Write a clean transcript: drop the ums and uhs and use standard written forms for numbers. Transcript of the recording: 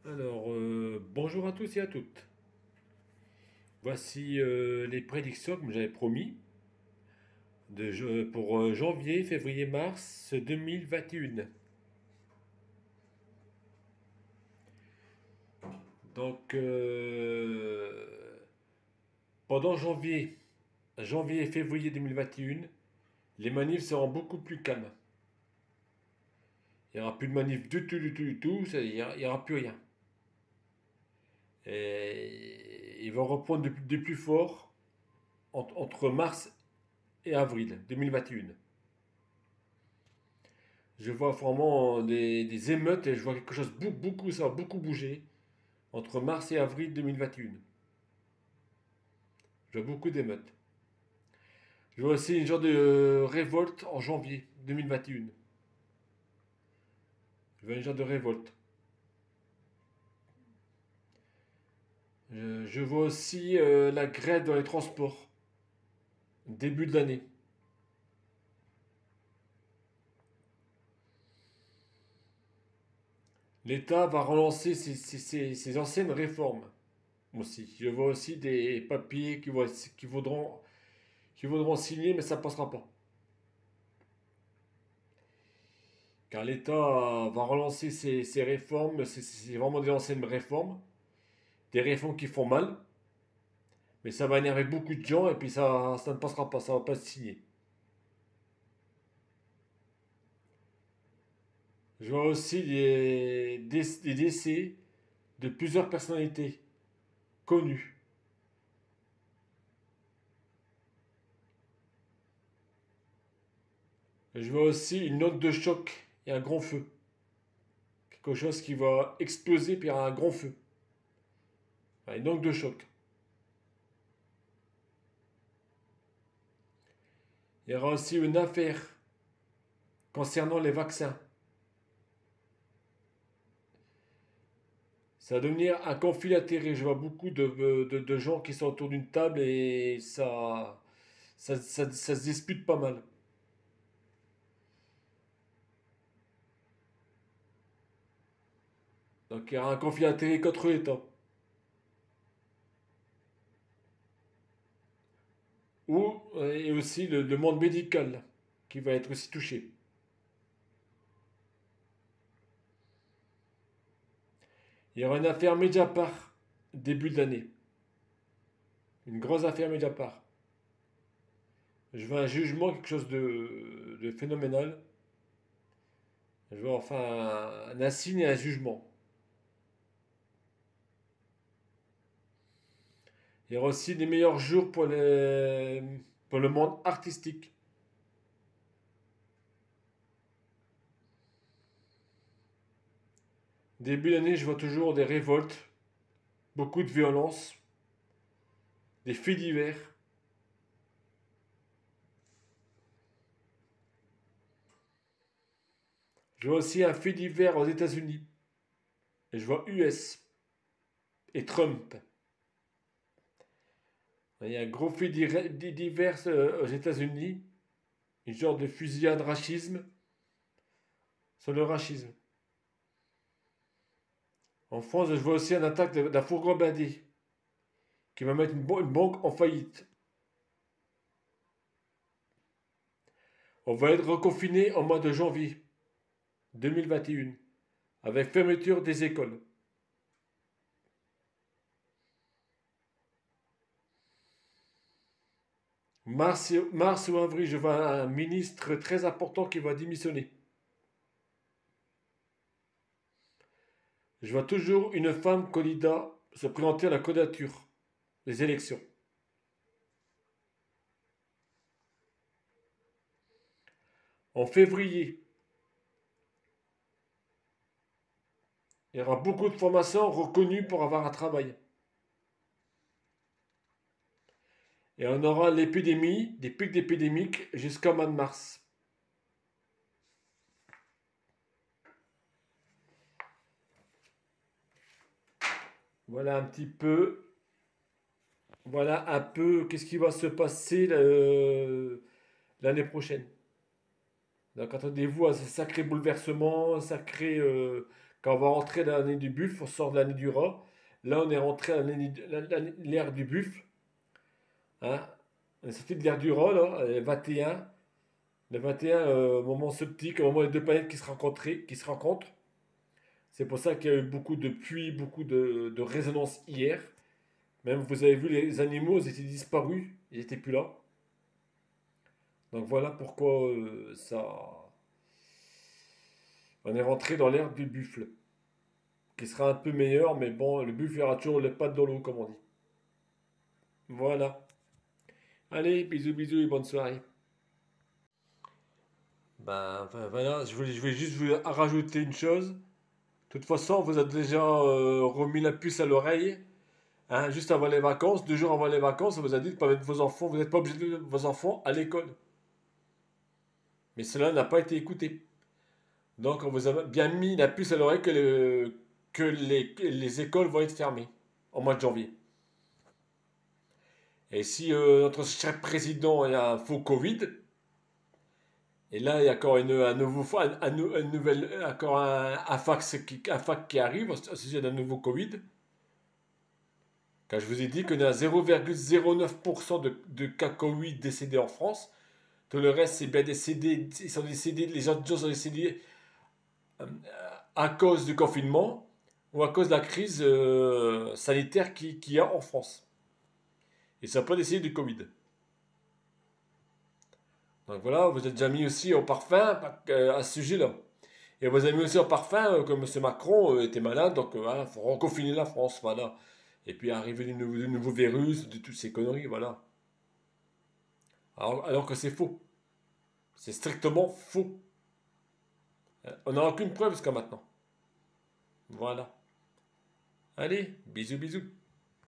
Bonjour à tous et à toutes. Voici les prédictions que j'avais promis pour janvier, février, mars 2021. Donc, pendant janvier et février 2021, les manifs seront beaucoup plus calmes. Il n'y aura plus de manifs du tout, du tout, du tout, il n'y aura plus rien. Et ils vont reprendre de plus fort entre mars et avril 2021. Je vois vraiment des émeutes et je vois quelque chose beaucoup, ça va beaucoup bouger entre mars et avril 2021. Je vois beaucoup d'émeutes. Je vois aussi une genre de révolte en janvier 2021. Je vois une genre de révolte. Je vois aussi la grève dans les transports, début de l'année. L'État va relancer ses anciennes réformes aussi. Je vois aussi des papiers qui vaudront signer, mais ça ne passera pas. Car l'État va relancer ses réformes, c'est vraiment des anciennes réformes, des réformes qui font mal, mais ça va énerver beaucoup de gens et puis ça ne passera pas, ça va pas se signer. Je vois aussi des décès de plusieurs personnalités connues. Je vois aussi une note de choc et un grand feu. Quelque chose qui va exploser puis un grand feu. Enfin, une onde de choc. Il y aura aussi une affaire concernant les vaccins. Ça va devenir un conflit d'intérêts. Je vois beaucoup de gens qui sont autour d'une table et ça se dispute pas mal. Donc il y aura un conflit d'intérêts contre l'État. Et aussi le monde médical qui va être aussi touché. Il y aura une affaire Mediapart début de l'année. Une grosse affaire Mediapart. Je vois un jugement, quelque chose de phénoménal. Je vois enfin un assigne et un jugement. Il y aura aussi des meilleurs jours pour le monde artistique. Début d'année, je vois toujours des révoltes, beaucoup de violence, des faits divers. Je vois aussi un fait divers aux États-Unis. Et je vois US et Trump. Il y a un gros fait divers aux États-Unis, une genre de fusillade racisme sur le racisme. En France, je vois aussi une attaque d'un fourgon blindé qui va mettre une banque en faillite. On va être reconfiné en mois de janvier 2021 avec fermeture des écoles. Mars ou avril, je vois un ministre très important qui va démissionner. Je vois toujours une femme candidat se présenter à la candidature des élections. En février, il y aura beaucoup de formations reconnues pour avoir un travail. Et on aura l'épidémie, des pics d'épidémiques jusqu'au mois de mars. Voilà un petit peu. Voilà un peu qu'est-ce qui va se passer l'année prochaine. Donc attendez-vous à ce sacré bouleversement, un sacré Quand on va rentrer dans l'année du buffle, on sort de l'année du rat. Là, on est rentré dans l'ère du buffle. Hein. On est sorti de l'ère du rat, là, le 21. Le 21, moment sceptique, au moment où les deux planètes qui se rencontrent. C'est pour ça qu'il y a eu beaucoup de pluie, beaucoup de résonance hier. Même, vous avez vu, les animaux, ils étaient disparus. Ils n'étaient plus là. Donc voilà pourquoi on est rentré dans l'ère du buffle, qui sera un peu meilleur, mais bon, le buffle aura toujours les pattes dans l'eau, comme on dit. Voilà. Allez, bisous, bisous et bonne soirée. Ben enfin, voilà, je voulais juste vous rajouter une chose. De toute façon, on vous a déjà remis la puce à l'oreille, hein, juste avant les vacances, 2 jours avant les vacances, on vous a dit de ne pas mettre vos enfants, vous n'êtes pas obligé de mettre vos enfants à l'école. Mais cela n'a pas été écouté. Donc on vous a bien mis la puce à l'oreille que les écoles vont être fermées au mois de janvier. Et si notre cher président a un faux Covid, et là il y a encore un nouveau, un nouvel, encore un fac qui arrive au sujet d'un nouveau Covid, quand je vous ai dit qu'on a 0,09% de cas Covid décédés en France, tout le reste c'est bien décédé, ils sont décédés, les gens sont décédés euh, à cause du confinement ou à cause de la crise sanitaire qu'il y a en France. Et ça n'a pas décédé du Covid. Donc voilà, vous êtes déjà mis aussi au parfum à ce sujet-là. Et vous avez mis aussi au parfum que M. Macron était malade, donc voilà, il faut reconfiner la France, voilà. Et puis arriver de nouveaux virus, de toutes ces conneries, voilà. Alors que c'est faux. C'est strictement faux. On n'a aucune preuve jusqu'à maintenant. Voilà. Allez, bisous bisous.